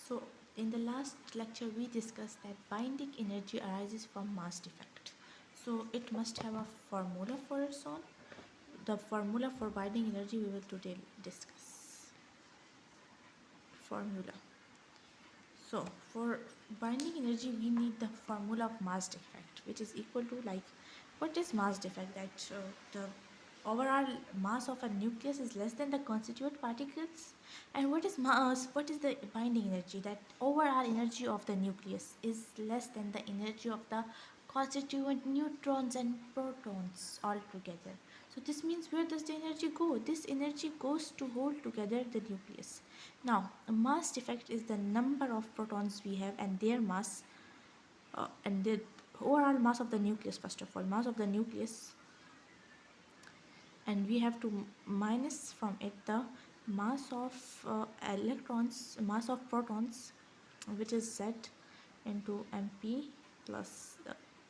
So, in the last lecture, we discussed that binding energy arises from mass defect. So, it must have a formula for its own. The formula for binding energy we will today discuss. Formula. So, for binding energy, we need the formula of mass defect, which is equal to, like, what is mass defect? That the overall mass of a nucleus is less than the constituent particles. And what is mass? What is the binding energy? That overall energy of the nucleus is less than the energy of the constituent neutrons and protons altogether. So this means, where does the energy go? This energy goes to hold together the nucleus. Now, a mass defect is the number of protons we have and their mass, and the overall mass of the nucleus. First of all, mass of the nucleus, and we have to minus from it the mass of electrons, mass of protons, which is Z into mp plus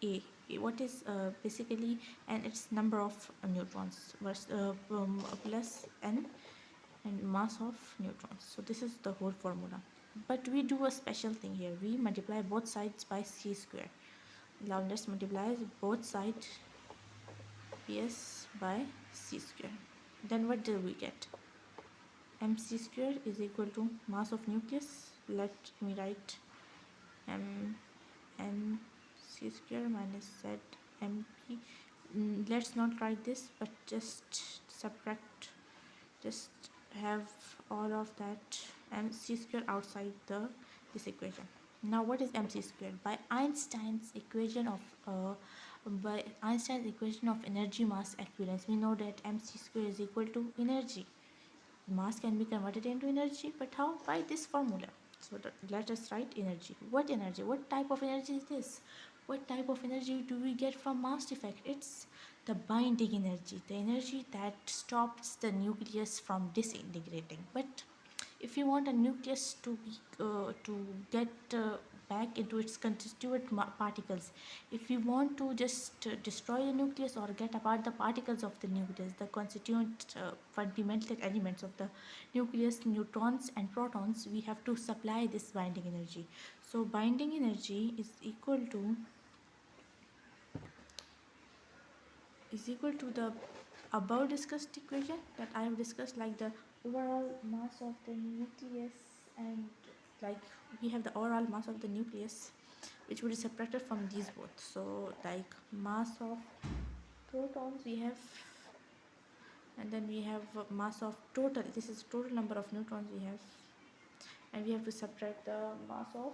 a. What is basically, and its number of neutrons versus plus n and mass of neutrons. So this is the whole formula, but we do a special thing here. We multiply both sides by c square. Now let's multiply both sides ps by c square. Then what do we get? mc square is equal to mass of nucleus. Let me write m n c square minus z mp. Let's not write this, but just subtract, just have all of that mc square outside this equation. Now what is mc square? By Einstein's equation of energy mass equivalence, we know that mc square is equal to energy. Mass can be converted into energy, but how? By this formula. So let us write energy. What energy? What type of energy is this? What type of energy do we get from mass defect? It's the binding energy, the energy that stops the nucleus from disintegrating. But if you want a nucleus to be to get back into its constituent particles, if we want to just destroy the nucleus or get apart the particles of the nucleus, the constituent fundamental elements of the nucleus, neutrons and protons, we have to supply this binding energy. So binding energy is equal to the above discussed equation that I have discussed, like the overall mass of the nucleus, and like we have the overall mass of the nucleus, which will be subtracted from these both. So like mass of protons we have, and then we have mass of total, this is total number of neutrons we have, and we have to subtract the mass of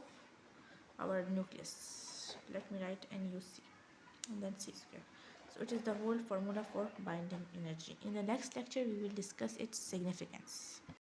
our nucleus. Let me write NuC and then c square. So it is the whole formula for binding energy. In the next lecture we will discuss its significance.